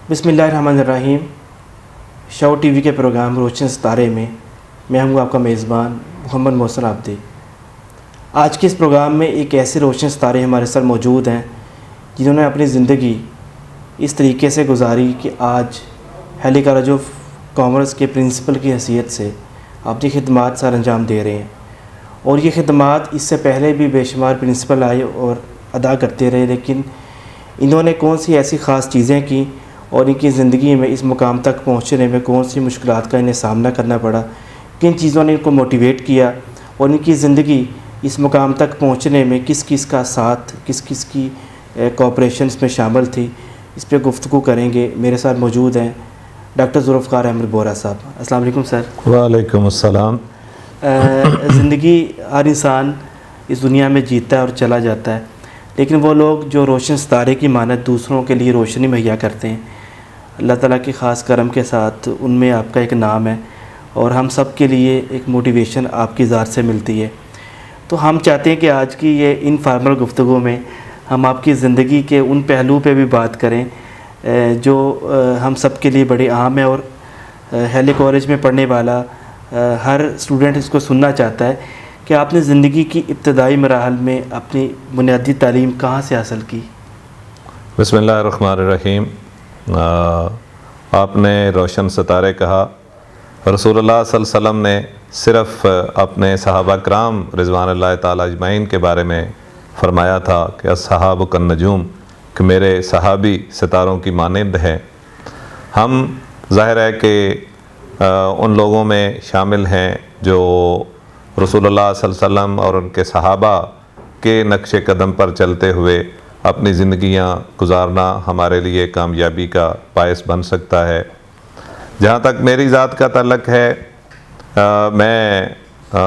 بسم اللہ الرحمن الرحیم۔ شو ٹی وی کے پروگرام روشن ستارے میں میں ہوں آپ کا میزبان محمد محسن عابدی۔ آج کے اس پروگرام میں ایک ایسے روشن ستارے ہمارے ساتھ موجود ہیں جنہوں نے اپنی زندگی اس طریقے سے گزاری کہ آج ہیلی کالج آف کامرس کے پرنسپل کی حیثیت سے اپنی خدمات سر انجام دے رہے ہیں، اور یہ خدمات اس سے پہلے بھی بے شمار پرنسپل آئے اور ادا کرتے رہے، لیکن انہوں نے کون سی ایسی خاص چیزیں کی اور ان کی زندگی میں اس مقام تک پہنچنے میں کون سی مشکلات کا انہیں سامنا کرنا پڑا، کن چیزوں نے ان کو موٹیویٹ کیا، اور ان کی زندگی اس مقام تک پہنچنے میں کس کس کا ساتھ، کس کس کی کوآپریشن اس میں شامل تھی، اس پہ گفتگو کریں گے۔ میرے ساتھ موجود ہیں ڈاکٹر ذوالفقار احمد بورا صاحب۔ السلام علیکم سر۔ وعلیکم السلام۔ زندگی ہر انسان اس دنیا میں جیتا ہے اور چلا جاتا ہے، لیکن وہ لوگ جو روشن ستارے کی مانند دوسروں کے لیے روشنی مہیا کرتے ہیں، اللہ تعالیٰ کے خاص کرم کے ساتھ ان میں آپ کا ایک نام ہے، اور ہم سب کے لیے ایک موٹیویشن آپ کی ذات سے ملتی ہے۔ تو ہم چاہتے ہیں کہ آج کی یہ انفارمل گفتگو میں ہم آپ کی زندگی کے ان پہلو پہ بھی بات کریں جو ہم سب کے لیے بڑے عام ہیں، اور ہیلی کالج میں پڑھنے والا ہر اسٹوڈنٹ اس کو سننا چاہتا ہے کہ آپ نے زندگی کی ابتدائی مراحل میں اپنی بنیادی تعلیم کہاں سے حاصل کی؟ بسم اللہ الرحمن الرحیم۔ آپ نے روشن ستارے کہا۔ رسول اللہ صلی اللہ علیہ وسلم نے صرف اپنے صحابہ کرام رضوان اللہ تعالیٰ اجمعین کے بارے میں فرمایا تھا کہ اصحاب النجوم، کہ میرے صحابی ستاروں کی مانند ہیں۔ ہم ظاہر ہے کہ ان لوگوں میں شامل ہیں جو رسول اللہ صلی اللہ علیہ وسلم اور ان کے صحابہ کے نقش قدم پر چلتے ہوئے اپنی زندگیاں گزارنا ہمارے لیے کامیابی کا باعث بن سکتا ہے۔ جہاں تک میری ذات کا تعلق ہے، میں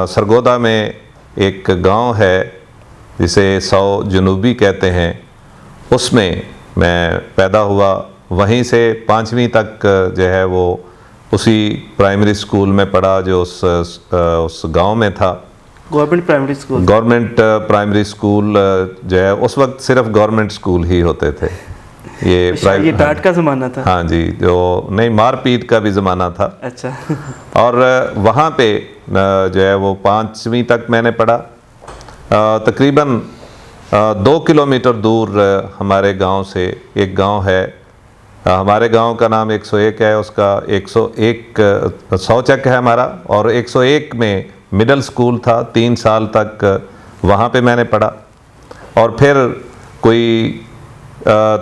سرگودا میں ایک گاؤں ہے جسے 100 جنوبی کہتے ہیں، اس میں میں پیدا ہوا۔ وہیں سے 5ویں تک جو ہے وہ اسی پرائمری اسکول میں پڑھا جو اس گاؤں میں تھا۔ Government primary school? Government primary school جو ہے اس وقت صرف گورنمنٹ اسکول ہی ہوتے تھے۔ یہ ڈانٹ کا زمانہ تھا؟ ہاں جی، جو نہیں، مار پیٹ کا بھی زمانہ تھا۔ اچھا۔ اور وہاں پہ جو ہے وہ 5ویں تک میں نے پڑھا۔ تقریباً 2 کلومیٹر دور ہمارے گاؤں سے ایک گاؤں ہے، ہمارے گاؤں کا نام 101 ہے، اس کا 101 سوچک ہے ہمارا، اور 101 میں مڈل سکول تھا۔ 3 سال تک وہاں پہ میں نے پڑھا، اور پھر کوئی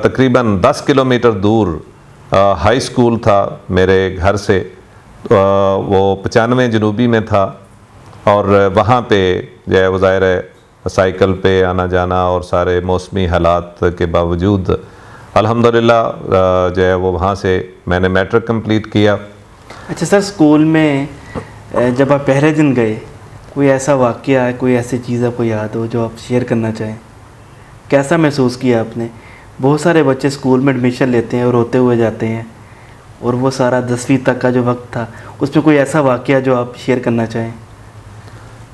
تقریباً 10 کلومیٹر دور ہائی سکول تھا میرے گھر سے، وہ 95 جنوبی میں تھا، اور وہاں پہ جو ہے وہ ظاہر ہے سائیکل پہ آنا جانا اور سارے موسمی حالات کے باوجود الحمدللہ جو ہے وہ وہاں سے میں نے میٹرک کمپلیٹ کیا۔ اچھا سر، اسکول میں جب آپ پہلے دن گئے، کوئی ایسا واقعہ، کوئی ایسی چیز آپ کو یاد ہو جو آپ شیئر کرنا چاہیں؟ کیسا محسوس کیا آپ نے؟ بہت سارے بچے اسکول میں ایڈمیشن لیتے ہیں اور روتے ہوئے جاتے ہیں، اور وہ سارا 10ویں تک کا جو وقت تھا اس میں کوئی ایسا واقعہ جو آپ شیئر کرنا چاہیں؟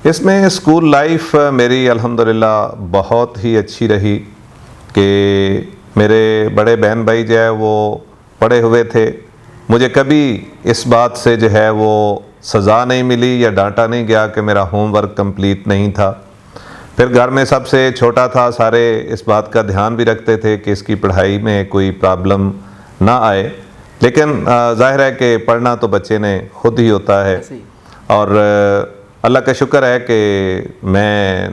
اس میں اسکول لائف میری الحمدللہ بہت ہی اچھی رہی کہ میرے بڑے بہن بھائی جو ہے وہ پڑھے ہوئے تھے۔ مجھے کبھی اس بات سے جو ہے وہ سزا نہیں ملی یا ڈانٹا نہیں گیا کہ میرا ہوم ورک کمپلیٹ نہیں تھا۔ پھر گھر میں سب سے چھوٹا تھا، سارے اس بات کا دھیان بھی رکھتے تھے کہ اس کی پڑھائی میں کوئی پرابلم نہ آئے، لیکن ظاہر ہے کہ پڑھنا تو بچے نے خود ہی ہوتا ہے، اور اللہ کا شکر ہے کہ میں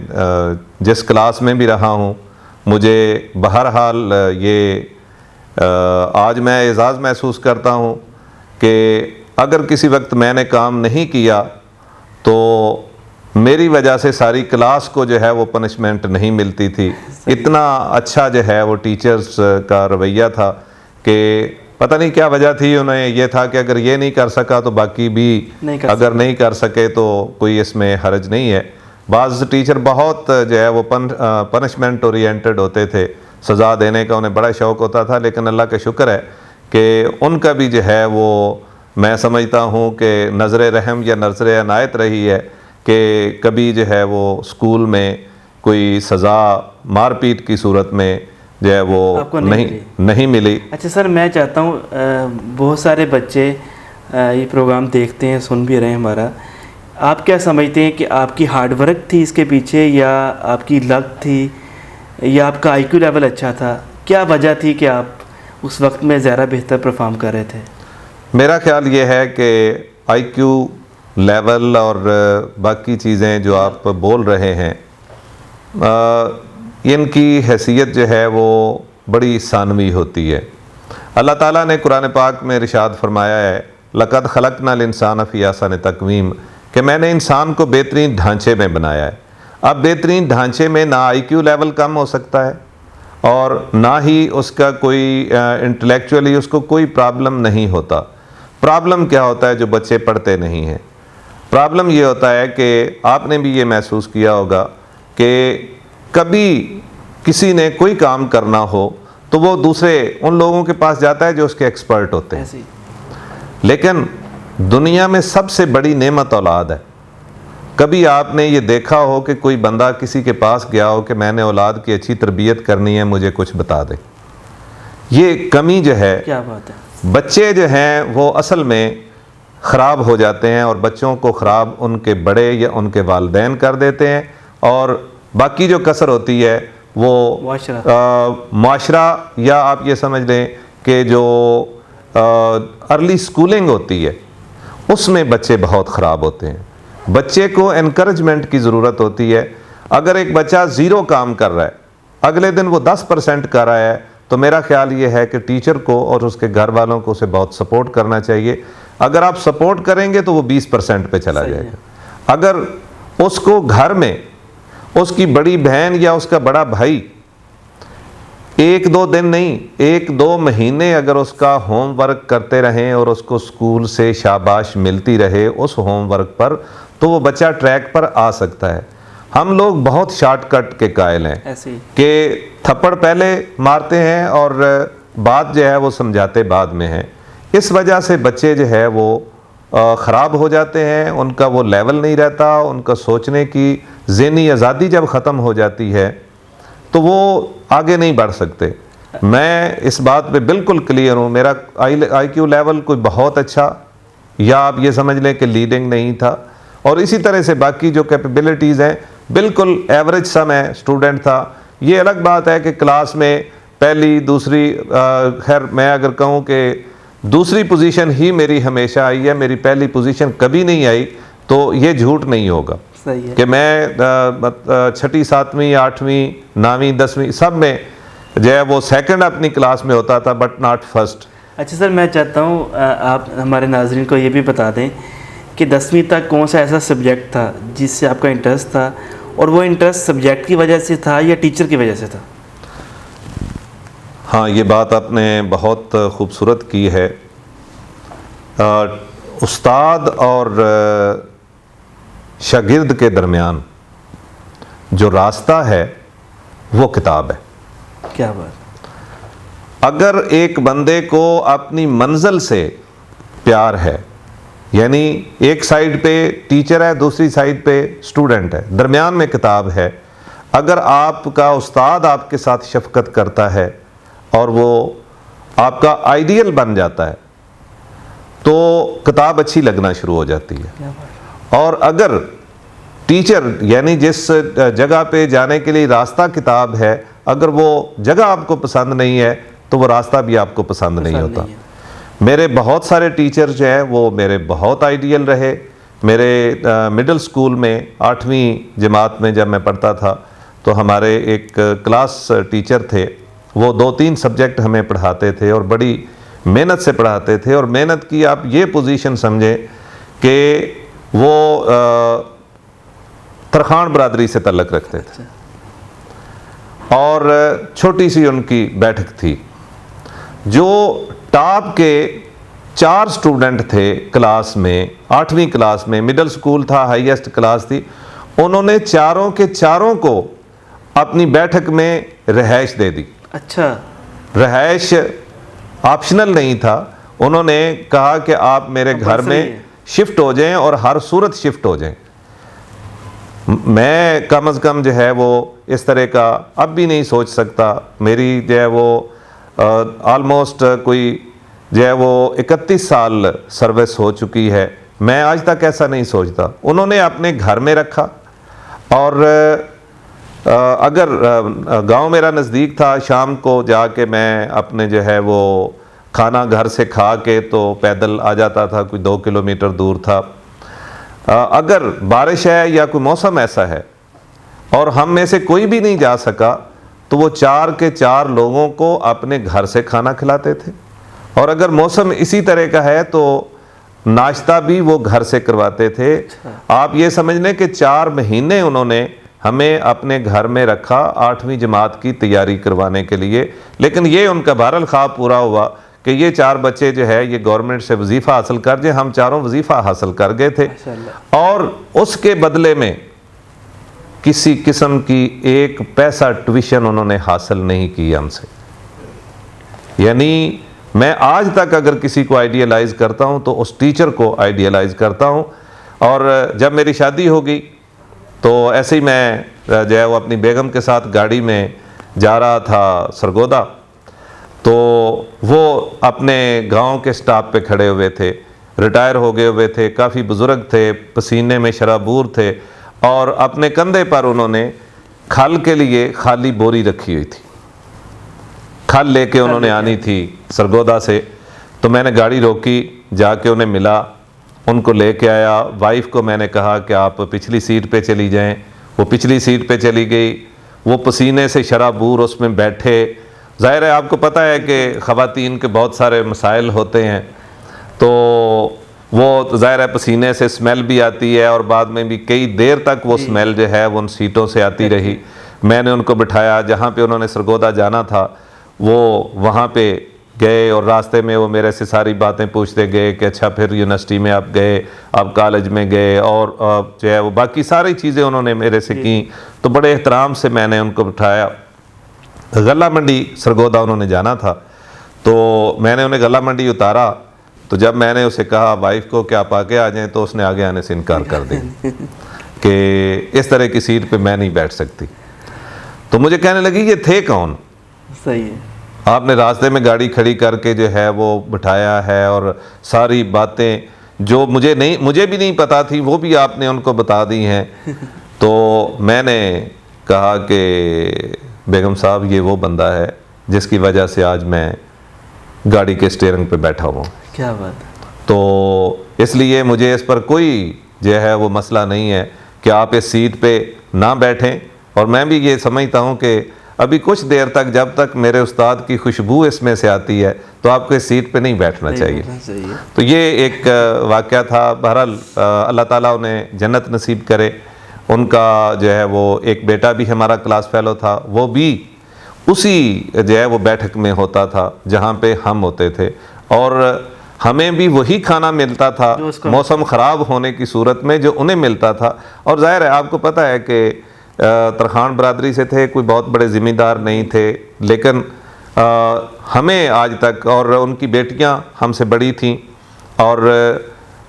جس کلاس میں بھی رہا ہوں، مجھے بہرحال یہ آج میں اعزاز محسوس کرتا ہوں کہ اگر کسی وقت میں نے کام نہیں کیا تو میری وجہ سے ساری کلاس کو جو ہے وہ پنشمنٹ نہیں ملتی تھی۔ اتنا اچھا جو ہے وہ ٹیچرز کا رویہ تھا کہ پتہ نہیں کیا وجہ تھی، انہیں یہ تھا کہ اگر یہ نہیں کر سکا تو باقی بھی اگر نہیں کر سکے تو کوئی اس میں حرج نہیں ہے۔ بعض ٹیچر بہت جو ہے وہ پنشمنٹ اورینٹڈ ہوتے تھے، سزا دینے کا انہیں بڑا شوق ہوتا تھا، لیکن اللہ کا شکر ہے کہ ان کا بھی جو ہے وہ میں سمجھتا ہوں کہ نظر رحم یا نظر عنایت رہی ہے کہ کبھی جو ہے وہ اسکول میں کوئی سزا مار پیٹ کی صورت میں جو ہے وہ آپ کو نہیں ملی۔ اچھا سر، میں چاہتا ہوں بہت سارے بچے یہ پروگرام دیکھتے ہیں، سن بھی رہے ہیں ہمارا، آپ کیا سمجھتے ہیں کہ آپ کی ہارڈ ورک تھی اس کے پیچھے، یا آپ کی لک تھی، یا آپ کا آئی کیو لیول اچھا تھا؟ کیا وجہ تھی کہ آپ اس وقت میں زیادہ بہتر پرفارم کر رہے تھے؟ میرا خیال یہ ہے کہ آئی کیو لیول اور باقی چیزیں جو آپ بول رہے ہیں، ان کی حیثیت جو ہے وہ بڑی ثانوی ہوتی ہے۔ اللہ تعالیٰ نے قرآن پاک میں ارشاد فرمایا ہے، لَقَدْ خَلَقْنَا الْإِنسَانَ فِي أَحْسَنِ تَقْوِيمٍ، کہ میں نے انسان کو بہترین ڈھانچے میں بنایا ہے۔ اب بہترین ڈھانچے میں نہ آئی کیو لیول کم ہو سکتا ہے اور نہ ہی اس کا کوئی انٹلیکچولی اس کو کوئی پرابلم نہیں ہوتا۔ پرابلم کیا ہوتا ہے؟ جو بچے پڑھتے نہیں ہیں۔ پرابلم یہ ہوتا ہے کہ آپ نے بھی یہ محسوس کیا ہوگا کہ کبھی کسی نے کوئی کام کرنا ہو تو وہ دوسرے ان لوگوں کے پاس جاتا ہے جو اس کے ایکسپرٹ ہوتے ہیں، لیکن دنیا میں سب سے بڑی نعمت اولاد ہے۔ کبھی آپ نے یہ دیکھا ہو کہ کوئی بندہ کسی کے پاس گیا ہو کہ میں نے اولاد کی اچھی تربیت کرنی ہے، مجھے کچھ بتا دے؟ یہ کمی جو ہے، کیا بات ہے، بچے جو ہیں وہ اصل میں خراب ہو جاتے ہیں، اور بچوں کو خراب ان کے بڑے یا ان کے والدین کر دیتے ہیں، اور باقی جو کثر ہوتی ہے وہ معاشرہ، یا آپ یہ سمجھ لیں کہ جو ارلی سکولنگ ہوتی ہے اس میں بچے بہت خراب ہوتے ہیں۔ بچے کو انکریجمنٹ کی ضرورت ہوتی ہے۔ اگر ایک بچہ 0 کام کر رہا ہے، اگلے دن وہ 10% کر رہا ہے، تو میرا خیال یہ ہے کہ ٹیچر کو اور اس کے گھر والوں کو اسے بہت سپورٹ کرنا چاہیے۔ اگر آپ سپورٹ کریں گے تو وہ 20% پہ چلا جائے گا۔ اگر اس کو گھر میں اس کی بڑی بہن یا اس کا بڑا بھائی 1-2 دن نہیں، 1-2 مہینے اگر اس کا ہوم ورک کرتے رہیں اور اس کو اسکول سے شاباش ملتی رہے اس ہوم ورک پر، تو وہ بچہ ٹریک پر آ سکتا ہے۔ ہم لوگ بہت شارٹ کٹ کے قائل ہیں کہ تھپڑ پہلے مارتے ہیں اور بات جو ہے وہ سمجھاتے بعد میں ہیں۔ اس وجہ سے بچے جو ہے وہ خراب ہو جاتے ہیں، ان کا وہ لیول نہیں رہتا، ان کا سوچنے کی ذہنی آزادی جب ختم ہو جاتی ہے تو وہ آگے نہیں بڑھ سکتے۔ میں اس بات پہ بالکل کلیئر ہوں، میرا آئی کیو لیول کوئی بہت اچھا یا آپ یہ سمجھ لیں کہ لیڈنگ نہیں تھا، اور اسی طرح سے باقی جو کیپیبلٹیز ہیں بالکل ایوریج سا میں اسٹوڈنٹ تھا۔ یہ الگ بات ہے کہ کلاس میں پہلی دوسری، خیر میں اگر کہوں کہ دوسری پوزیشن ہی میری ہمیشہ آئی ہے، میری پہلی پوزیشن کبھی نہیں آئی، تو یہ جھوٹ نہیں ہوگا کہ میں 6ٹھی 7ویں 8ویں 9ویں 10ویں سب میں جو ہے وہ سیکنڈ اپنی کلاس میں ہوتا تھا، بٹ ناٹ فرسٹ۔ اچھا سر، میں چاہتا ہوں آپ ہمارے ناظرین کو یہ بھی بتا دیں کہ 10ویں تک کون سا ایسا سبجیکٹ تھا جس سے آپ کا انٹرسٹ تھا، اور وہ انٹرسٹ سبجیکٹ کی وجہ سے تھا یا ٹیچر کی وجہ سے تھا؟ ہاں، یہ بات آپ نے بہت خوبصورت کی ہے۔ استاد اور شاگرد کے درمیان جو راستہ ہے وہ کتاب ہے۔ کیا بات! اگر ایک بندے کو اپنی منزل سے پیار ہے، یعنی ایک سائیڈ پہ ٹیچر ہے، دوسری سائیڈ پہ اسٹوڈنٹ ہے، درمیان میں کتاب ہے، اگر آپ کا استاد آپ کے ساتھ شفقت کرتا ہے اور وہ آپ کا آئیڈیل بن جاتا ہے تو کتاب اچھی لگنا شروع ہو جاتی ہے۔ اور اگر ٹیچر یعنی جس جگہ پہ جانے کے لیے راستہ کتاب ہے، اگر وہ جگہ آپ کو پسند نہیں ہے تو وہ راستہ بھی آپ کو پسند نہیں ہوتا۔ میرے بہت سارے ٹیچر جو ہیں وہ میرے بہت آئیڈیل رہے۔ میرے مڈل سکول میں 8ویں جماعت میں جب میں پڑھتا تھا تو ہمارے ایک کلاس ٹیچر تھے، وہ 2-3 سبجیکٹ ہمیں پڑھاتے تھے اور بڑی محنت سے پڑھاتے تھے، اور محنت کی آپ یہ پوزیشن سمجھیں کہ وہ ترخان برادری سے تعلق رکھتے تھے، اور چھوٹی سی ان کی بیٹھک تھی۔ جو ٹاپ کے 4 اسٹوڈنٹ تھے کلاس میں، 8ویں کلاس میں، مڈل سکول تھا، ہائیسٹ کلاس تھی، انہوں نے چاروں کے چاروں کو اپنی بیٹھک میں رہائش دے دی۔ اچھا، رہائش آپشنل نہیں تھا، انہوں نے کہا کہ آپ میرے گھر میں شفٹ ہو جائیں اور ہر صورت شفٹ ہو جائیں۔ میں کم از کم جو ہے وہ اس طرح کا اب بھی نہیں سوچ سکتا. میری جو ہے وہ آلموسٹ کوئی جو ہے وہ 31 سال سروس ہو چکی ہے. میں آج تک ایسا نہیں سوچتا. انہوں نے اپنے گھر میں رکھا, اور اگر گاؤں میرا نزدیک تھا, شام کو جا کے میں اپنے جو ہے وہ کھانا گھر سے کھا کے تو پیدل آ جاتا تھا, کوئی 2 کلومیٹر دور تھا. اگر بارش ہے یا کوئی موسم ایسا ہے اور ہم میں سے کوئی بھی نہیں جا سکا, تو وہ 4 کے 4 لوگوں کو اپنے گھر سے کھانا کھلاتے تھے. اور اگر موسم اسی طرح کا ہے تو ناشتہ بھی وہ گھر سے کرواتے تھے. آپ یہ سمجھ لیں کہ 4 مہینے انہوں نے ہمیں اپنے گھر میں رکھا 8ویں جماعت کی تیاری کروانے کے لیے. لیکن یہ ان کا بہرحال خواب پورا ہوا کہ یہ 4 بچے جو ہے یہ گورنمنٹ سے وظیفہ حاصل کر جائیں. ہم چاروں وظیفہ حاصل کر گئے تھے, اور اس کے بدلے میں کسی قسم کی 1 پیسہ ٹیوشن انہوں نے حاصل نہیں کی ہم سے. یعنی میں آج تک اگر کسی کو آئیڈیالائز کرتا ہوں تو اس ٹیچر کو آئیڈیالائز کرتا ہوں. اور جب میری شادی ہو گئی تو ایسے ہی میں جو ہے وہ اپنی بیگم کے ساتھ گاڑی میں جا رہا تھا سرگودا, تو وہ اپنے گاؤں کے سٹاپ پہ کھڑے ہوئے تھے, ریٹائر ہو گئے ہوئے تھے, کافی بزرگ تھے, پسینے میں شرابور تھے, اور اپنے کندھے پر انہوں نے کھل کے لیے خالی بوری رکھی ہوئی تھی. کھل لے کے انہوں نے آنی تھی سرگودا سے. تو میں نے گاڑی روکی, جا کے انہیں ملا, ان کو لے کے آیا. وائف کو میں نے کہا کہ آپ پچھلی سیٹ پہ چلی جائیں. وہ پچھلی سیٹ پہ چلی گئی. وہ پسینے سے شرابور اس میں بیٹھے. ظاہر ہے آپ کو پتہ ہے کہ خواتین کے بہت سارے مسائل ہوتے ہیں, تو وہ ظاہر ہے پسینے سے اسمیل بھی آتی ہے, اور بعد میں بھی کئی دیر تک وہ اسمیل جو ہے وہ ان سیٹوں سے آتی رہی. میں نے ان کو بٹھایا, جہاں پہ انہوں نے سرگودا جانا تھا وہ وہاں پہ گئے, اور راستے میں وہ میرے سے ساری باتیں پوچھتے گئے کہ اچھا پھر یونیورسٹی میں آپ گئے, آپ کالج میں گئے, اور جو ہے وہ باقی ساری چیزیں انہوں نے میرے سے کیں. تو بڑے احترام سے میں نے ان کو بٹھایا. غلہ منڈی سرگودا انہوں نے جانا تھا, تو میں نے انہیں غلہ منڈی اتارا. تو جب میں نے اسے کہا وائف کو کہ آپ آگے آ جائیں, تو اس نے آگے آنے سے انکار کر دیا کہ اس طرح کی سیٹ پہ میں نہیں بیٹھ سکتی. تو مجھے کہنے لگی یہ تھے کون؟ صحیح ہے, آپ نے راستے میں گاڑی کھڑی کر کے جو ہے وہ بٹھایا ہے, اور ساری باتیں جو مجھے بھی نہیں پتا تھی وہ بھی آپ نے ان کو بتا دی ہیں. تو میں نے کہا کہ بیگم صاحب یہ وہ بندہ ہے جس کی وجہ سے آج میں گاڑی کے اسٹیئرنگ پہ بیٹھا ہوں. کیا بات ہے. تو اس لیے مجھے اس پر کوئی جو ہے وہ مسئلہ نہیں ہے کہ آپ اس سیٹ پہ نہ بیٹھیں. اور میں بھی یہ سمجھتا ہوں کہ ابھی کچھ دیر تک جب تک میرے استاد کی خوشبو اس میں سے آتی ہے تو آپ کو اس سیٹ پہ نہیں بیٹھنا چاہیے. تو یہ ایک واقعہ تھا. بہرحال اللہ تعالیٰ انہیں جنت نصیب کرے. ان کا جو ہے وہ ایک بیٹا بھی ہمارا کلاس فیلو تھا, وہ بھی اسی جو ہے وہ بیٹھک میں ہوتا تھا جہاں پہ ہم ہوتے تھے, اور ہمیں بھی وہی کھانا ملتا تھا موسم خراب ہونے کی صورت میں جو انہیں ملتا تھا. اور ظاہر ہے آپ کو پتہ ہے کہ ترخان برادری سے تھے, کوئی بہت بڑے ذمہ دار نہیں تھے, لیکن ہمیں آج تک, اور ان کی بیٹیاں ہم سے بڑی تھیں, اور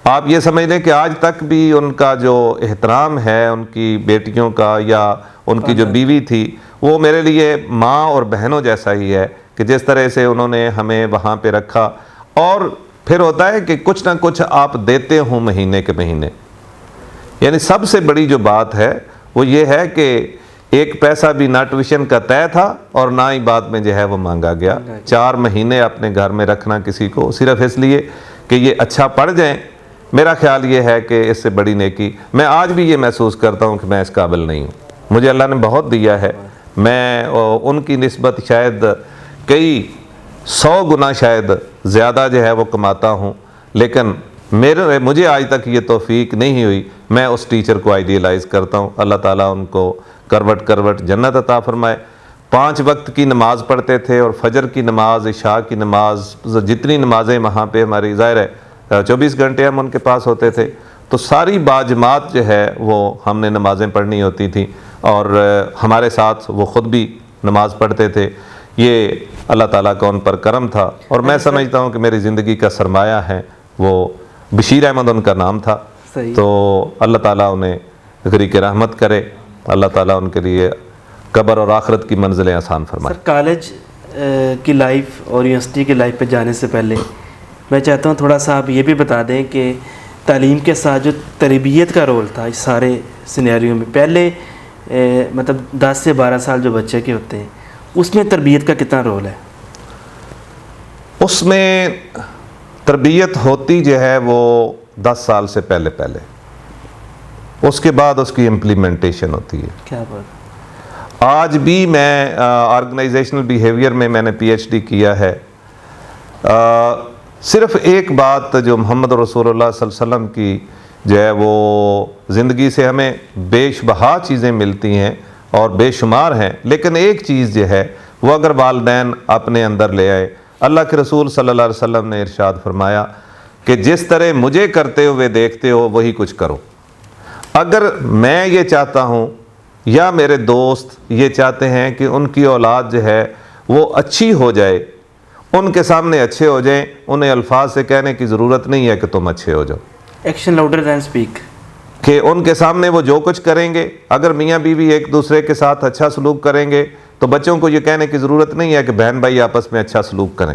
آپ یہ سمجھ لیں کہ آج تک بھی ان کا جو احترام ہے ان کی بیٹیوں کا یا ان کی جو بیوی تھی وہ میرے لیے ماں اور بہنوں جیسا ہی ہے, کہ جس طرح سے انہوں نے ہمیں وہاں پہ رکھا. اور پھر ہوتا ہے کہ کچھ نہ کچھ آپ دیتے ہوں مہینے کے مہینے. یعنی سب سے بڑی جو بات ہے وہ یہ ہے کہ 1 پیسہ بھی نہ ٹیوشن کا طے تھا, اور نہ ہی بعد میں جو ہے وہ مانگا گیا. 4 مہینے اپنے گھر میں رکھنا کسی کو صرف اس لیے کہ یہ اچھا پڑھ جائیں, میرا خیال یہ ہے کہ اس سے بڑی نیکی. میں آج بھی یہ محسوس کرتا ہوں کہ میں اس قابل نہیں ہوں. مجھے اللہ نے بہت دیا ہے, میں ان کی نسبت شاید کئی 100 گنا شاید زیادہ جو ہے وہ کماتا ہوں, لیکن مجھے آج تک یہ توفیق نہیں ہوئی. میں اس ٹیچر کو آئیڈیالائز کرتا ہوں. اللہ تعالیٰ ان کو کروٹ جنت عطا فرمائے. 5 وقت کی نماز پڑھتے تھے, اور فجر کی نماز, عشاء کی نماز, جتنی نمازیں وہاں پہ ہماری ظاہر ہے 24 گھنٹے ہم ان کے پاس ہوتے تھے, تو ساری باجماعت جو ہے وہ ہم نے نمازیں پڑھنی ہوتی تھیں, اور ہمارے ساتھ وہ خود بھی نماز پڑھتے تھے. یہ اللہ تعالیٰ کا ان پر کرم تھا, اور میں سمجھتا ہوں کہ میری زندگی کا سرمایہ ہے وہ بشیر احمد ان کا نام تھا. تو اللہ تعالیٰ انہیں غریق رحمت کرے، اللہ تعالیٰ ان کے لیے قبر اور آخرت کی منزلیں آسان فرمائے۔ سر، کالج کی لائف اور یونیورسٹی کی لائف پہ جانے سے پہلے میں چاہتا ہوں تھوڑا سا آپ یہ بھی بتا دیں کہ تعلیم کے ساتھ جو تربیت کا رول تھا اس سارے سینیریو میں، پہلے مطلب 10 سے 12 سال جو بچے کے ہوتے ہیں اس میں تربیت کا کتنا رول ہے؟ اس میں تربیت ہوتی جو ہے وہ 10 سال سے پہلے اس کے بعد اس کی امپلیمنٹیشن ہوتی ہے۔ کیا بات؟ آج بھی میں آرگنائزیشنل بیہیویئر میں نے پی ایچ ڈی کیا ہے۔ صرف ایک بات جو محمد رسول اللہ صلی اللہ علیہ وسلم کی جو ہے وہ زندگی سے ہمیں بے شبہ چیزیں ملتی ہیں اور بے شمار ہیں، لیکن ایک چیز جو ہے وہ اگر والدین اپنے اندر لے آئے، اللہ کے رسول صلی اللہ علیہ وسلم نے ارشاد فرمایا کہ جس طرح مجھے کرتے ہوئے دیکھتے ہو وہی کچھ کرو۔ اگر میں یہ چاہتا ہوں یا میرے دوست یہ چاہتے ہیں کہ ان کی اولاد جو ہے وہ اچھی ہو جائے، ان کے سامنے اچھے ہو جائیں، انہیں الفاظ سے کہنے کی ضرورت نہیں ہے کہ تم اچھے ہو جاؤ، ایکشن لاؤڈر دین اسپیک، کہ ان کے سامنے وہ جو کچھ کریں گے، اگر میاں بیوی ایک دوسرے کے ساتھ اچھا سلوک کریں گے تو بچوں کو یہ کہنے کی ضرورت نہیں ہے کہ بہن بھائی آپس میں اچھا سلوک کریں،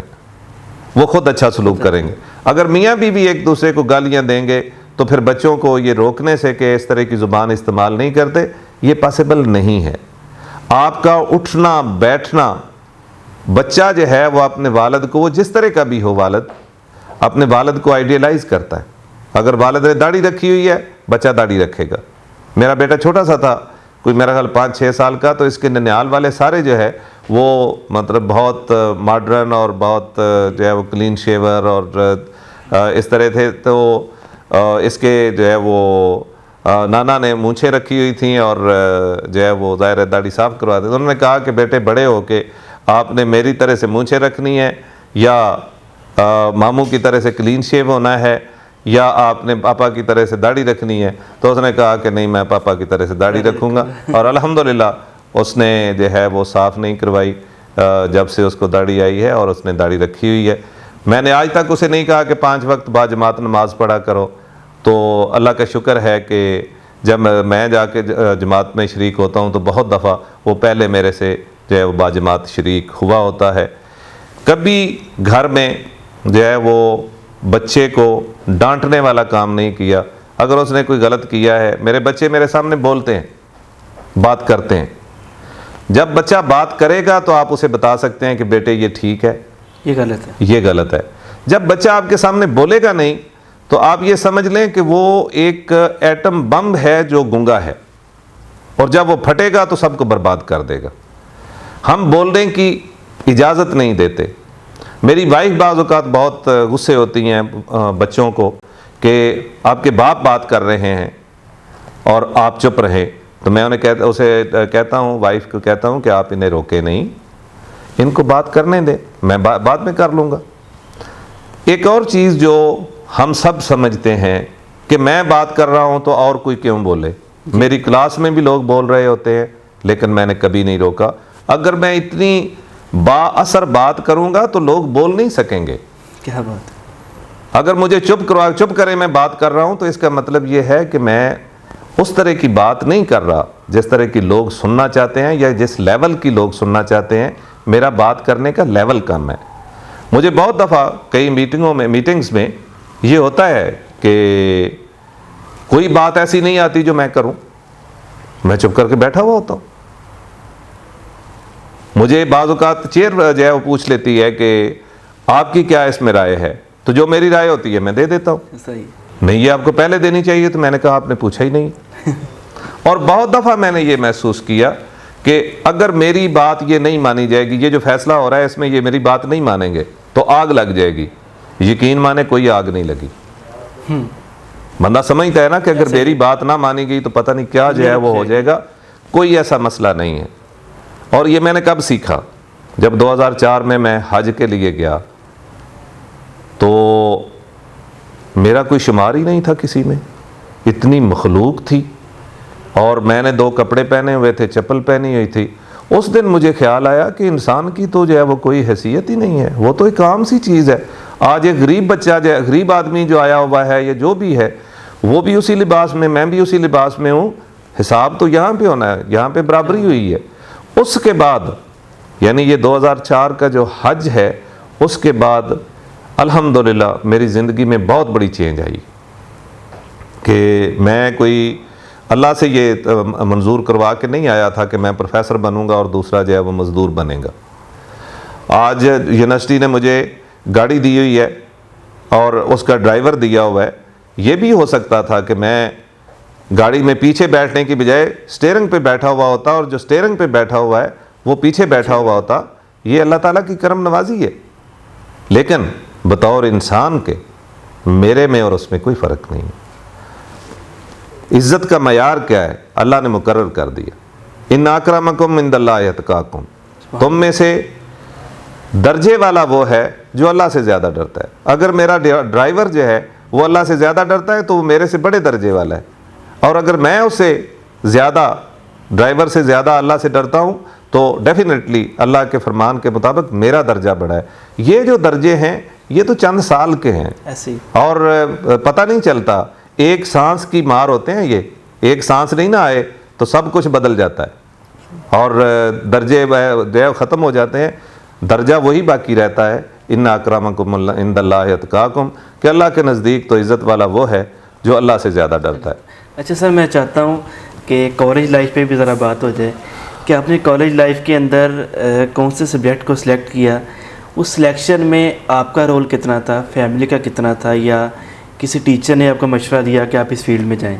وہ خود اچھا سلوک کریں گے۔ اگر میاں بیوی ایک دوسرے کو گالیاں دیں گے تو پھر بچوں کو یہ روکنے سے کہ اس طرح کی زبان استعمال نہیں کرتے، یہ پاسبل نہیں ہے۔ آپ کا اٹھنا بیٹھنا، بچہ جو ہے وہ اپنے والد کو، وہ جس طرح کا بھی ہو والد، اپنے والد کو آئیڈیلائز کرتا ہے۔ اگر والد نے داڑھی رکھی ہوئی ہے بچہ داڑھی رکھے گا۔ میرا بیٹا چھوٹا سا تھا، کوئی میرا خیال 5-6 سال کا، تو اس کے ننیال والے سارے جو ہے وہ مطلب بہت ماڈرن اور بہت جو ہے وہ کلین شیور اور اس طرح تھے، تو اس کے جو ہے وہ نانا نے مونچھیں رکھی ہوئی تھیں اور جو ہے وہ ظاہر داڑھی صاف کرواتے تھے۔ انہوں نے کہا کہ بیٹے بڑے ہو کے آپ نے میری طرح سے مونچھیں رکھنی ہے یا ماموں کی طرح سے کلین شیو ہونا ہے یا آپ نے پاپا کی طرح سے داڑھی رکھنی ہے؟ تو اس نے کہا کہ نہیں، میں پاپا کی طرح سے داڑھی رکھوں گا، اور الحمدللہ اس نے جو ہے وہ صاف نہیں کروائی جب سے اس کو داڑھی آئی ہے، اور اس نے داڑھی رکھی ہوئی ہے۔ میں نے آج تک اسے نہیں کہا کہ 5 وقت باجماعت نماز پڑھا کرو، تو اللہ کا شکر ہے کہ جب میں جا کے جماعت میں شریک ہوتا ہوں تو بہت دفعہ وہ پہلے میرے سے جو ہے وہ باجماعت شریک ہوا ہوتا ہے۔ کبھی گھر میں جو ہے وہ بچے کو ڈانٹنے والا کام نہیں کیا۔ اگر اس نے کوئی غلط کیا ہے، میرے بچے میرے سامنے بولتے ہیں، بات کرتے ہیں، جب بچہ بات کرے گا تو آپ اسے بتا سکتے ہیں کہ بیٹے یہ ٹھیک ہے، یہ غلط ہے، یہ غلط ہے۔ جب بچہ آپ کے سامنے بولے گا نہیں تو آپ یہ سمجھ لیں کہ وہ ایک ایٹم بم ہے جو گنگا ہے، اور جب وہ پھٹے گا تو سب کو برباد کر دے گا۔ ہم بولنے کی اجازت نہیں دیتے۔ میری وائف بعض اوقات بہت غصے ہوتی ہیں بچوں کو کہ آپ کے باپ بات کر رہے ہیں اور آپ چپ رہیں، تو میں اسے کہتا ہوں، وائف کو کہتا ہوں کہ آپ انہیں روکے نہیں، ان کو بات کرنے دیں، میں بعد میں کر لوں گا۔ ایک اور چیز جو ہم سب سمجھتے ہیں کہ میں بات کر رہا ہوں تو اور کوئی کیوں بولے، میری کلاس میں بھی لوگ بول رہے ہوتے ہیں لیکن میں نے کبھی نہیں روکا۔ اگر میں اتنی با اثر بات کروں گا تو لوگ بول نہیں سکیں گے۔ کیا بات ہے؟ اگر مجھے چپ کرے میں بات کر رہا ہوں تو اس کا مطلب یہ ہے کہ میں اس طرح کی بات نہیں کر رہا جس طرح کی لوگ سننا چاہتے ہیں یا جس لیول کی لوگ سننا چاہتے ہیں۔ میرا بات کرنے کا لیول کم ہے۔ مجھے بہت دفعہ کئی میٹنگز میں یہ ہوتا ہے کہ کوئی بات ایسی نہیں آتی جو میں کروں، میں چپ کر کے بیٹھا ہوا ہوتا ہوں۔ مجھے بعض اوقات چیئر جو ہے وہ پوچھ لیتی ہے کہ آپ کی کیا اس میں رائے ہے، تو جو میری رائے ہوتی ہے میں دے دیتا ہوں۔ صحیح نہیں، یہ آپ کو پہلے دینی چاہیے، تو میں نے کہا آپ نے پوچھا ہی نہیں۔ اور بہت دفعہ میں نے یہ محسوس کیا کہ اگر میری بات یہ نہیں مانی جائے گی، یہ جو فیصلہ ہو رہا ہے اس میں یہ میری بات نہیں مانیں گے تو آگ لگ جائے گی۔ یقین مانے کوئی آگ نہیں لگی۔ بندہ سمجھتا ہے نا کہ اگر میری بات نہ مانی گئی تو پتہ نہیں کیا جو ہے وہ ہو جائے گا، کوئی ایسا مسئلہ نہیں ہے۔ اور یہ میں نے کب سیکھا؟ جب 2004 میں حج کے لیے گیا تو میرا کوئی شمار ہی نہیں تھا کسی میں، اتنی مخلوق تھی، اور میں نے 2 کپڑے پہنے ہوئے تھے، چپل پہنی ہوئی تھی۔ اس دن مجھے خیال آیا کہ انسان کی تو جو ہے وہ کوئی حیثیت ہی نہیں ہے، وہ تو ایک عام سی چیز ہے۔ آج ایک غریب بچہ جو ہے، غریب آدمی جو آیا ہوا ہے یا جو بھی ہے، وہ بھی اسی لباس میں، میں بھی اسی لباس میں ہوں، حساب تو یہاں پہ ہونا ہے, یہاں پہ برابری ہوئی ہے. اس کے بعد یعنی یہ 2004 کا جو حج ہے, اس کے بعد الحمدللہ میری زندگی میں بہت بڑی چینج آئی کہ میں کوئی اللہ سے یہ منظور کروا کے نہیں آیا تھا کہ میں پروفیسر بنوں گا اور دوسرا جو ہے وہ مزدور بنے گا. آج یونیورسٹی نے مجھے گاڑی دی ہوئی ہے اور اس کا ڈرائیور دیا ہوا ہے. یہ بھی ہو سکتا تھا کہ میں گاڑی میں پیچھے بیٹھنے کی بجائے سٹیئرنگ پہ بیٹھا ہوا ہوتا, اور جو سٹیئرنگ پہ بیٹھا ہوا ہے وہ پیچھے بیٹھا ہوا ہوتا. یہ اللہ تعالیٰ کی کرم نوازی ہے. لیکن بطور انسان کے میرے میں اور اس میں کوئی فرق نہیں. عزت کا معیار کیا ہے, اللہ نے مقرر کر دیا, ان اکرمکم عند اللہ اتقاکم. تم میں سے درجے والا وہ ہے جو اللہ سے زیادہ ڈرتا ہے. اگر میرا ڈرائیور جو ہے وہ اللہ سے زیادہ ڈرتا ہے تو وہ میرے سے بڑے درجے والا ہے, اور اگر میں اس سے زیادہ, ڈرائیور سے زیادہ اللہ سے ڈرتا ہوں تو ڈیفینیٹلی اللہ کے فرمان کے مطابق میرا درجہ بڑا ہے. یہ جو درجے ہیں یہ تو چند سال کے ہیں ایسے, اور پتہ نہیں چلتا. ایک سانس کی مار ہوتے ہیں, یہ ایک سانس نہیں نہ آئے تو سب کچھ بدل جاتا ہے اور درجے ختم ہو جاتے ہیں. درجہ وہی باقی رہتا ہے, ان اکرمکم عند اللہ اتقاکم, کہ اللہ کے نزدیک تو عزت والا وہ ہے جو اللہ سے زیادہ ڈرتا ہے. اچھا سر, میں چاہتا ہوں کہ کالج لائف پہ بھی ذرا بات ہو جائے کہ آپ نے کالج لائف کے اندر کون سے سبجیکٹ کو سلیکٹ کیا, اس سلیکشن میں آپ کا رول کتنا تھا, فیملی کا کتنا تھا, یا کسی ٹیچر نے آپ کو مشورہ دیا کہ آپ اس فیلڈ میں جائیں.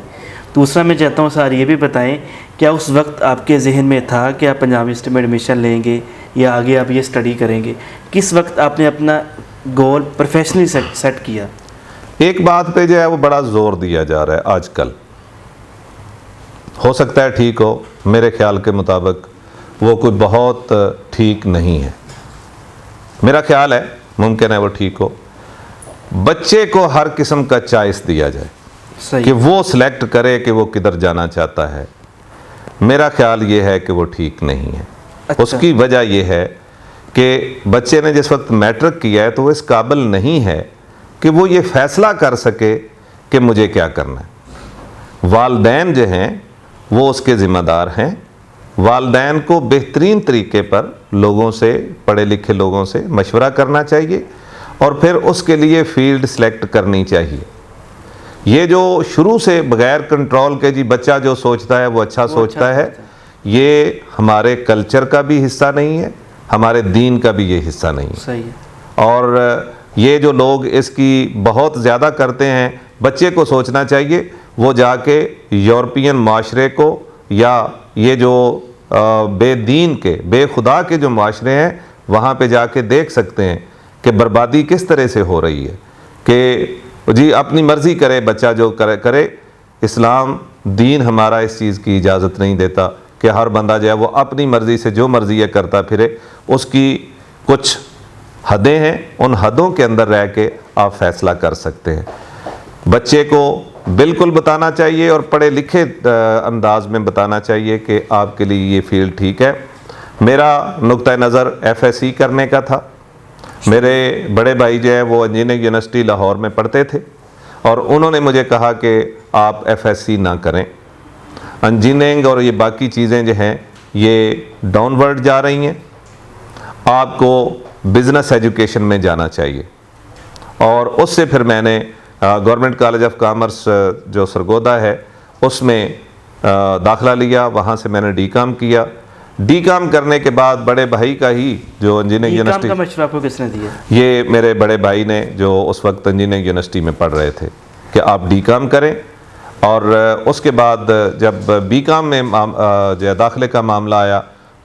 دوسرا میں چاہتا ہوں سر یہ بھی بتائیں کیا اس وقت آپ کے ذہن میں تھا کہ آپ پنجاب یونیورسٹی میں ایڈمیشن لیں گے یا آگے آپ یہ اسٹڈی کریں گے, کس وقت آپ نے اپنا گول پروفیشنلی سیٹ کیا؟ ایک بات پہ جو ہے وہ بڑا زور دیا جا رہا ہے آج کل, ہو سکتا ہے ٹھیک ہو, میرے خیال کے مطابق وہ کوئی بہت ٹھیک نہیں ہے. میرا خیال ہے ممکن ہے وہ ٹھیک ہو. بچے کو ہر قسم کا چوائس دیا جائے صحیح, کہ وہ سلیکٹ کرے کہ وہ کدھر جانا چاہتا ہے. میرا خیال یہ ہے کہ وہ ٹھیک نہیں ہے. اس کی وجہ یہ ہے کہ بچے نے جس وقت میٹرک کیا ہے تو وہ اس قابل نہیں ہے کہ وہ یہ فیصلہ کر سکے کہ مجھے کیا کرنا ہے. والدین جو ہیں وہ اس کے ذمہ دار ہیں. والدین کو بہترین طریقے پر لوگوں سے, پڑھے لکھے لوگوں سے مشورہ کرنا چاہیے اور پھر اس کے لیے فیلڈ سلیکٹ کرنی چاہیے. یہ جو شروع سے بغیر کنٹرول کے جی بچہ جو سوچتا ہے وہ اچھا سوچتا ہے, یہ ہمارے کلچر کا بھی حصہ نہیں ہے, ہمارے دین کا بھی یہ حصہ نہیں ہے. صحیح ہے. اور یہ جو لوگ اس کی بہت زیادہ کرتے ہیں, بچے کو سوچنا چاہیے وہ جا کے یورپین معاشرے کو یا یہ جو بے دین کے, بے خدا کے جو معاشرے ہیں وہاں پہ جا کے دیکھ سکتے ہیں کہ بربادی کس طرح سے ہو رہی ہے. کہ جی اپنی مرضی کرے بچہ جو کرے. اسلام دین ہمارا اس چیز کی اجازت نہیں دیتا کہ ہر بندہ جو ہے وہ اپنی مرضی سے جو مرضی ہے کرتا پھرے. اس کی کچھ حدیں ہیں, ان حدوں کے اندر رہ کے آپ فیصلہ کر سکتے ہیں. بچے کو بالکل بتانا چاہیے اور پڑھے لکھے انداز میں بتانا چاہیے کہ آپ کے لیے یہ فیلڈ ٹھیک ہے. میرا نقطہ نظر FSC کرنے کا تھا. میرے بڑے بھائی جو ہیں وہ انجینئرنگ یونیورسٹی لاہور میں پڑھتے تھے اور انہوں نے مجھے کہا کہ آپ FSC نہ کریں, انجینئرنگ اور یہ باقی چیزیں جو ہیں یہ ڈاؤن ورڈ جا رہی ہیں, آپ کو بزنس ایجوکیشن میں جانا چاہیے. اور اس سے پھر میں نے گورنمنٹ کالج آف کامرس جو سرگودا ہے اس میں داخلہ لیا. وہاں سے میں نے D.Com کیا. D.Com کرنے کے بعد بڑے بھائی کا ہی جو انجینئرنگ یونیورسٹی, کا مشورہ آپ کو کس نے دیا؟ یہ میرے بڑے بھائی نے جو اس وقت انجینئرنگ یونیورسٹی میں پڑھ رہے تھے کہ آپ D.Com کریں. اور اس کے بعد جب B.Com میں جو داخلے کا معاملہ آیا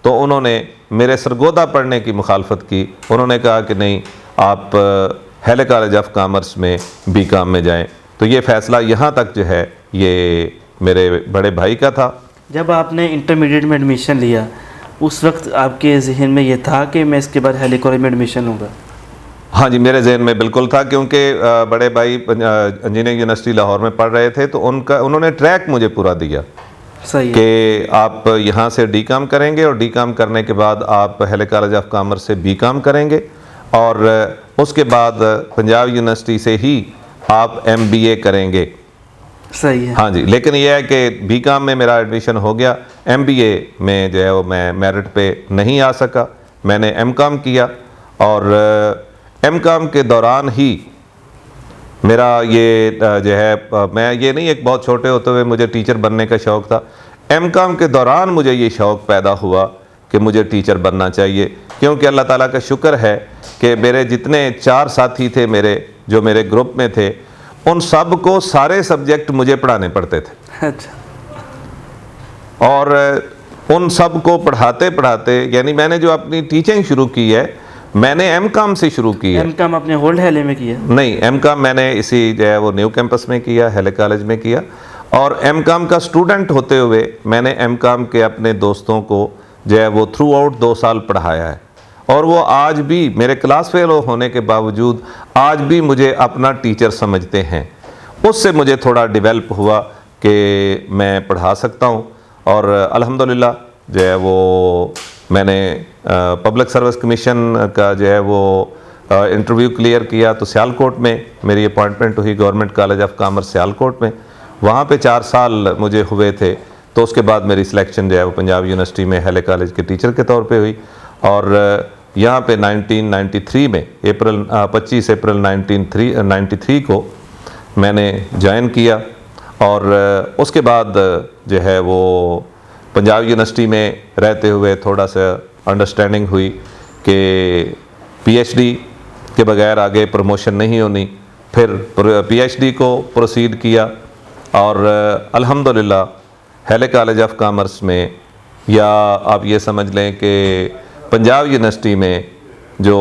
تو انہوں نے میرے سرگودا پڑھنے کی مخالفت کی. انہوں نے کہا کہ نہیں, آپ ہیلے کالج آف کامرس میں B.Com میں جائیں. تو یہ فیصلہ یہاں تک جو ہے یہ میرے بڑے بھائی کا تھا. جب آپ نے انٹرمیڈیٹ میں ایڈمیشن لیا اس وقت آپ کے ذہن میں یہ تھا کہ میں اس کے بعد ہیلے کالج میں ایڈمیشن لوں گا؟ ہاں جی, میرے ذہن میں بالکل تھا کیونکہ بڑے بھائی انجینئرنگ یونیورسٹی لاہور میں پڑھ رہے تھے تو انہوں نے ٹریک مجھے پورا دیا. صحیح کہ آپ یہاں سے D.Com کریں گے اور D.Com کرنے کے بعد آپ ہیلے کالج آف کامرس سے B.Com کریں گے اور اس کے بعد پنجاب یونیورسٹی سے ہی آپ MBA کریں گے. صحیح ہے. ہاں جی. لیکن یہ ہے کہ بی کام میں میرا ایڈمیشن ہو گیا, ایم بی اے میں جو ہے وہ میں میرٹ پہ نہیں آ سکا, میں نے ایم کام کیا, اور ایم کام کے دوران ہی میرا یہ جو ہے, میں یہ نہیں ایک بہت چھوٹے ہوتے ہوئے مجھے ٹیچر بننے کا شوق تھا, ایم کام کے دوران مجھے یہ شوق پیدا ہوا کہ مجھے ٹیچر بننا چاہیے, کیونکہ اللہ تعالیٰ کا شکر ہے کہ میرے جتنے 4 ساتھی تھے میرے جو میرے گروپ میں تھے, ان سب کو سارے سبجیکٹ مجھے پڑھانے پڑتے تھے. اچھا. اور ان سب کو پڑھاتے پڑھاتے, یعنی میں نے جو اپنی ٹیچنگ شروع کی ہے میں نے ایم کام سے شروع کی ہے. ایم کام اپنے ہولڈ ہیلے میں کیا؟ نہیں, ایم کام میں نے اسی جو ہے وہ نیو کیمپس میں کیا, ہیلے کالج میں کیا, اور ایم کام کا اسٹوڈنٹ ہوتے ہوئے میں نے ایم کام کے اپنے دوستوں کو جو ہے وہ تھرو آؤٹ 2 سال پڑھایا ہے, اور وہ آج بھی میرے کلاس فیلو ہونے کے باوجود آج بھی مجھے اپنا ٹیچر سمجھتے ہیں. اس سے مجھے تھوڑا ڈیولپ ہوا کہ میں پڑھا سکتا ہوں, اور الحمدللہ جو ہے وہ میں نے پبلک سروس کمیشن کا جو ہے وہ انٹرویو کلیئر کیا, تو سیالکوٹ میں میری اپوائنٹمنٹ ہوئی government college of commerce Sialkot میں, وہاں پہ 4 سال مجھے ہوئے تھے. تو اس کے بعد میری سلیکشن جو ہے وہ پنجاب یونیورسٹی میں ہیلے کالج کے ٹیچر کے طور پہ ہوئی, اور یہاں پہ 1993 میں 25 اپریل 1993 کو میں نے جوائن کیا, اور اس کے بعد جو ہے وہ پنجاب یونیورسٹی میں رہتے ہوئے تھوڑا سا انڈرسٹینڈنگ ہوئی کہ پی ایچ ڈی کے بغیر آگے پروموشن نہیں ہونی, پھر پی ایچ ڈی کو پروسیڈ کیا, اور الحمدللہ ہیلے کالج آف کامرس میں, یا آپ یہ سمجھ لیں کہ پنجاب یونیورسٹی میں جو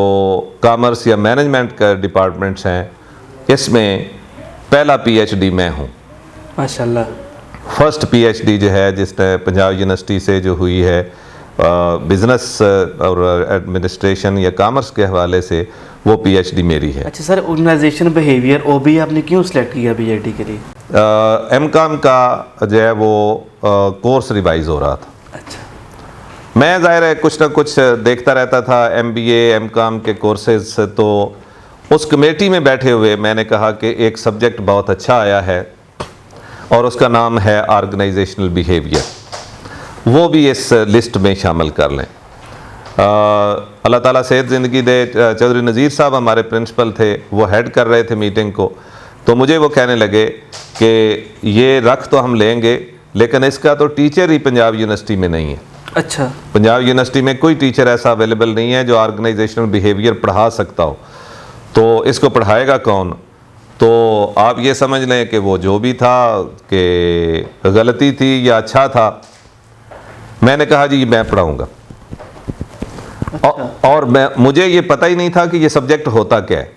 کامرس یا مینجمنٹ کا ڈپارٹمنٹس ہیں, اس میں پہلا پی ایچ ڈی میں ہوں. ماشاءاللہ. فرسٹ پی ایچ ڈی جو ہے جس نے پنجاب یونیورسٹی سے جو ہوئی ہے بزنس اور ایڈمنسٹریشن یا کامرس کے حوالے سے, وہ پی ایچ ڈی میری ہے. اچھا سر, آرگنائزیشن بیہیویئر او بی آپ نے کیوں سلیکٹ کیا پی ایچ ڈی کے لیے؟ ایم کام کا جو ہے وہ کورس ریوائز ہو رہا تھا. اچھا. میں ظاہر ہے کچھ نہ کچھ دیکھتا رہتا تھا ایم بی اے ایم کام کے کورسز, تو اس کمیٹی میں بیٹھے ہوئے میں نے کہا کہ ایک سبجیکٹ بہت اچھا آیا ہے, اور اس کا نام ہے آرگنائزیشنل بیہیویئر, وہ بھی اس لسٹ میں شامل کر لیں. اللہ تعالیٰ صحت زندگی دے, چودھری نذیر صاحب ہمارے پرنسپل تھے, وہ ہیڈ کر رہے تھے میٹنگ کو, تو مجھے وہ کہنے لگے کہ یہ رکھ تو ہم لیں گے, لیکن اس کا تو ٹیچر ہی پنجاب یونیورسٹی میں نہیں ہے. اچھا. پنجاب یونیورسٹی میں کوئی ٹیچر ایسا اویلیبل نہیں ہے جو آرگنائزیشنل بیہیویئر پڑھا سکتا ہو, تو اس کو پڑھائے گا کون؟ تو آپ یہ سمجھ لیں کہ وہ جو بھی تھا کہ غلطی تھی یا اچھا تھا. میں نے کہا جی میں پڑھاؤں گا, اور مجھے یہ پتہ ہی نہیں تھا کہ یہ سبجیکٹ ہوتا کیا ہے.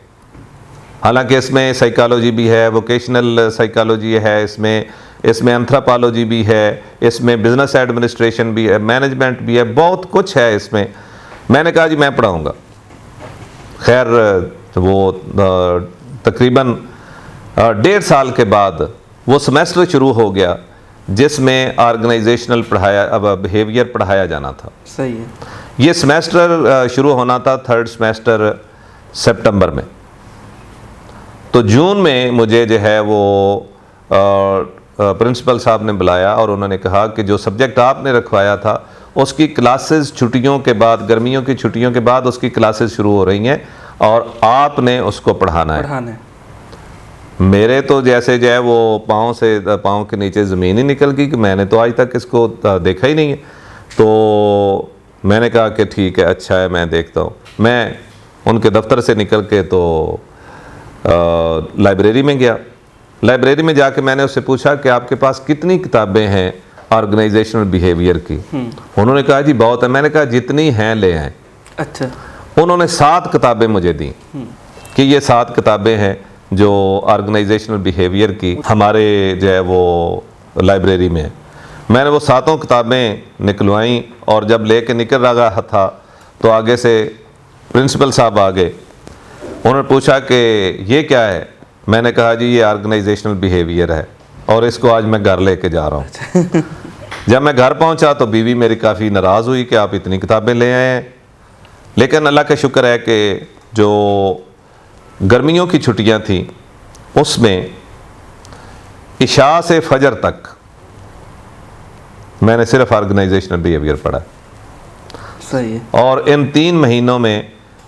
حالانکہ اس میں سائیکالوجی بھی ہے, ووکیشنل سائیکالوجی ہے, اس میں انتھراپالوجی بھی ہے, اس میں بزنس ایڈمنسٹریشن بھی ہے, مینجمنٹ بھی ہے, بہت کچھ ہے اس میں. میں نے کہا جی میں پڑھاؤں گا. خیر وہ تقریباً 1.5 سال کے بعد وہ سمیسٹر شروع ہو گیا جس میں آرگنائزیشنل بیہیویئر پڑھایا جانا تھا. صحیح ہے. یہ سمیسٹر شروع ہونا تھا 3rd سمیسٹر سپٹمبر میں, تو جون میں مجھے جو ہے وہ پرنسپل صاحب نے بلایا, اور انہوں نے کہا کہ جو سبجیکٹ آپ نے رکھوایا تھا اس کی کلاسز چھٹیوں کے بعد, گرمیوں کی چھٹیوں کے بعد اس کی کلاسز شروع ہو رہی ہیں, اور آپ نے اس کو پڑھانا ہے. میرے تو جیسے جو ہے وہ پاؤں کے نیچے زمین ہی نکل گئی کہ میں نے تو آج تک اس کو دیکھا ہی نہیں ہے. تو میں نے کہا کہ ٹھیک ہے, اچھا ہے, میں دیکھتا ہوں. میں ان کے دفتر سے نکل کے تو لائبریری میں گیا. لائبریری میں جا کے میں نے اس سے پوچھا کہ آپ کے پاس کتنی کتابیں ہیں آرگنائزیشنل بیہیویئر کی؟ انہوں نے کہا جی بہت ہے. میں نے کہا جتنی ہیں لے آئیں. اچھا. انہوں نے 7 کتابیں مجھے دیں کہ یہ 7 کتابیں ہیں جو آرگنائزیشنل بیہیویئر کی ہمارے جو ہے وہ لائبریری میں. میں نے وہ 7 کتابیں نکلوائیں, اور جب لے کے نکل رہا تھا تو آگے سے پرنسپل صاحب آ گئے. انہوں نے پوچھا کہ یہ کیا ہے؟ میں نے کہا جی یہ آرگنائزیشنل بیہیویئر ہے, اور اس کو آج میں گھر لے کے جا رہا ہوں. جب میں گھر پہنچا تو بیوی میری کافی ناراض ہوئی کہ آپ اتنی کتابیں لے آئے ہیں. لیکن اللہ کا شکر ہے کہ جو گرمیوں کی چھٹیاں تھیں اس میں عشاء سے فجر تک میں نے صرف آرگنائزیشنل بیہیویئر پڑھا، صحیح ہے. اور ان 3 مہینوں میں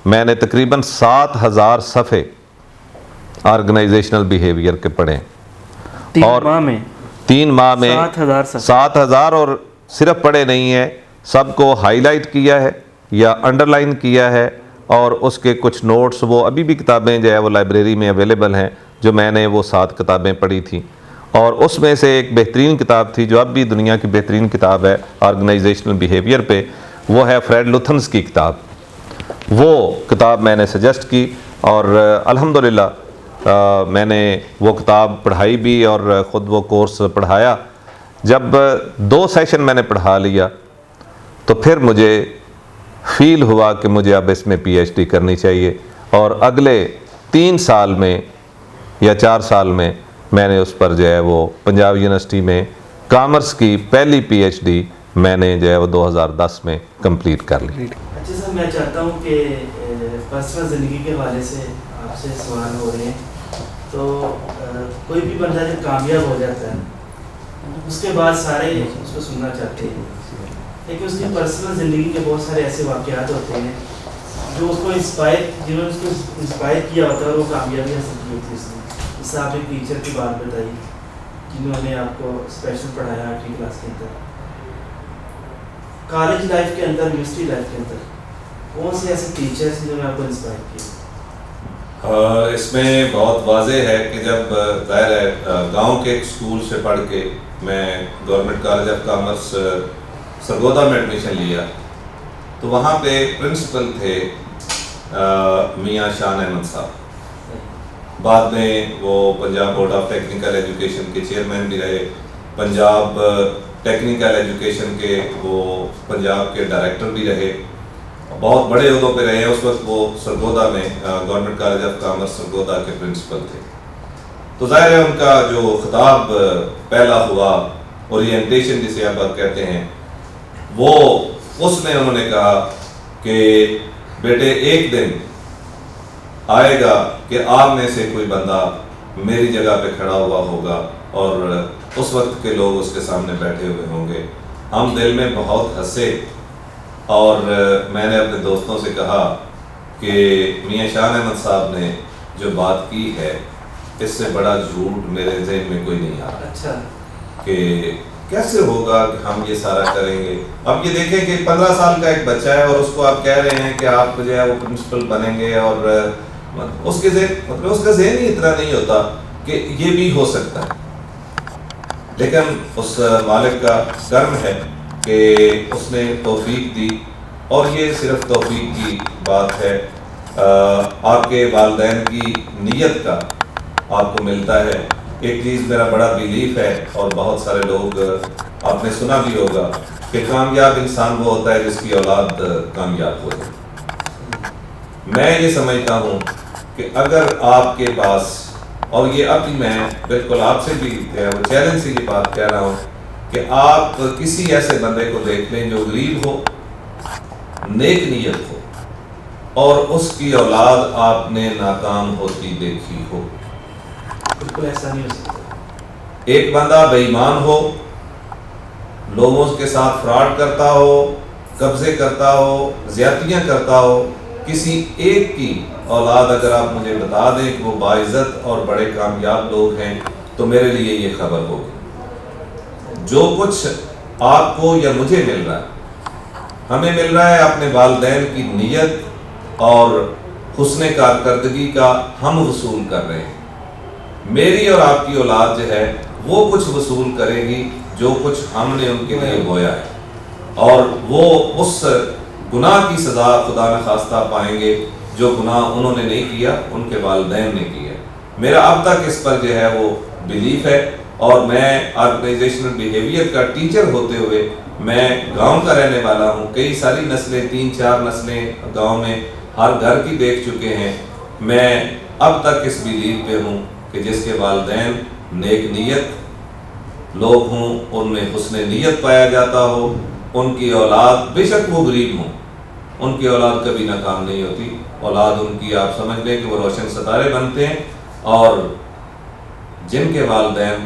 میں نے تقریباً 7,000 صفحے آرگنائزیشنل بیہیویئر کے پڑھے. 3 اور ماہ میں 3 ماہ میں 7,000 صفحے. 7,000، اور صرف پڑھے نہیں ہیں، سب کو ہائی لائٹ کیا ہے یا انڈر لائن کیا ہے، اور اس کے کچھ نوٹس، وہ ابھی بھی کتابیں جو ہے وہ لائبریری میں اویلیبل ہیں، جو میں نے وہ 7 کتابیں پڑھی تھیں. اور اس میں سے ایک بہترین کتاب تھی جو اب بھی دنیا کی بہترین کتاب ہے آرگنائزیشنل بیہیویئر پہ، وہ ہے فریڈ لوتھنس کی کتاب. وہ کتاب میں نے سجیسٹ کی، اور الحمدللہ میں نے وہ کتاب پڑھائی بھی اور خود وہ کورس پڑھایا. جب 2 سیشن میں نے پڑھا لیا تو پھر مجھے فیل ہوا کہ مجھے اب اس میں پی ایچ ڈی کرنی چاہیے، اور اگلے 3 سال میں یا 4 سال میں میں نے اس پر جو ہے وہ پنجاب یونیورسٹی میں کامرس کی پہلی پی ایچ ڈی میں نے جو ہے وہ 2010 میں کمپلیٹ کر لی. اچھا سر، میں چاہتا ہوں کہ پرسنل زندگی کے حوالے سے آپ سے سوال ہو رہے ہیں. تو کوئی بھی بندہ جب کامیاب ہو جاتا ہے اس کے بعد سارے اس کو سننا چاہتے ہیں، لیکن اس کی پرسنل زندگی کے بہت سارے ایسے واقعات ہوتے ہیں جو اس کو جنہوں نے اس کو انسپائر کیا ہوتا ہے اور وہ کامیابی حاصل کی ہوتی ہے. اس نے اس سے آپ ایک ٹیچر کی بات بتائی جنہوں نے آپ کو اسپیشل پڑھایا 8ویں کلاس کے اندر. کالج لائف کے اندر، یونیورسٹی لائف کے اندر کون سے ایسے ٹیچرس ہیں جنہوں نے آپ کو انسپائر کیا؟ اس میں بہت واضح ہے کہ جب ظاہر ہے گاؤں کے ایک اسکول سے پڑھ کے میں government college of commerce Sargodha میں ایڈمیشن لیا، تو وہاں پہ پرنسپل تھے میاں شان احمد صاحب. بعد میں وہ Punjab board of technical education کے چیئرمین بھی رہے، پنجاب ٹیکنیکل ایجوکیشن کے وہ پنجاب کے ڈائریکٹر بھی رہے، بہت بڑے عہدوں پہ رہے ہیں. اس وقت وہ سرگودا میں government college of commerce Sargodha کے پرنسپل تھے. تو ظاہر ہے ان کا جو خطاب پہلا ہوا، اورینٹیشن جسے آپ کہتے ہیں، وہ اس میں انہوں نے کہا کہ بیٹے ایک دن آئے گا کہ آپ میں سے کوئی بندہ میری جگہ پہ کھڑا ہوا ہوگا اور اس وقت کے لوگ اس کے سامنے بیٹھے ہوئے ہوں گے. ہم دل میں بہت ہنسے، اور میں نے اپنے دوستوں سے کہا کہ میاں شان احمد صاحب نے جو بات کی ہے اس سے بڑا جھوٹ میرے ذہن میں کوئی نہیں آ رہا. اچھا، کہ کیسے ہوگا کہ ہم یہ سارا کریں گے. اب یہ دیکھیں کہ 15 سال کا ایک بچہ ہے اور اس کو آپ کہہ رہے ہیں کہ آپ جو ہے وہ پرنسپل بنیں گے، اور اس کے ذہن مطلب اس کا ذہن ہی اتنا نہیں ہوتا کہ یہ بھی ہو سکتا ہے. لیکن اس مالک کا کرم ہے کہ اس نے توفیق دی، اور یہ صرف توفیق کی بات ہے، آپ کے والدین کی نیت کا آپ کو ملتا ہے. ایک چیز میرا بڑا بیلیف ہے، اور بہت سارے لوگ آپ نے سنا بھی ہوگا کہ کامیاب انسان وہ ہوتا ہے جس کی اولاد کامیاب ہو جائے. میں یہ سمجھتا ہوں کہ اگر آپ کے پاس، اور یہ اب بھی میں بالکل آپ سے بھی چیلنج سے یہ بات کہہ رہا ہوں کہ آپ کسی ایسے بندے کو دیکھ لیں جو غریب ہو، نیک نیت ہو، اور اس کی اولاد آپ نے ناکام ہوتی دیکھی ہو. بالکل ایسا نہیں ہو سکتا. ایک بندہ بے ایمان ہو، لوگوں کے ساتھ فراڈ کرتا ہو، قبضے کرتا ہو، زیادتیاں کرتا ہو، کسی ایک کی اولاد اگر آپ مجھے بتا دیں کہ وہ باعزت اور بڑے کامیاب لوگ ہیں تو میرے لیے یہ خبر ہوگی. جو کچھ آپ کو یا مجھے مل رہا ہے، ہمیں مل رہا ہے اپنے والدین کی نیت اور حسن کارکردگی کا ہم وصول کر رہے ہیں. میری اور آپ کی اولاد جو ہے وہ کچھ وصول کرے گی جو کچھ ہم نے ان کے لیے بویا ہے، اور وہ اس گناہ کی سزا خدا نخواستہ پائیں گے جو گناہ انہوں نے نہیں کیا، ان کے والدین نے کیا. میرا اب تک اس پر جو ہے وہ بیلیف ہے، اور میں آرگنائزیشنل بیہیویئر کا ٹیچر ہوتے ہوئے میں گاؤں کا رہنے والا ہوں. کئی ساری نسلیں، 3-4 نسلیں گاؤں میں ہر گھر کی دیکھ چکے ہیں. میں اب تک اس بیلیف پہ ہوں کہ جس کے والدین نیک نیت لوگ ہوں، ان میں حسن نیت پایا جاتا ہو، ان کی اولاد بے شک وہ غریب ہوں، ان کی اولاد کبھی ناکام نہیں ہوتی. اولاد ان کی آپ سمجھ لیں کہ وہ روشن ستارے بنتے ہیں، اور جن کے والدین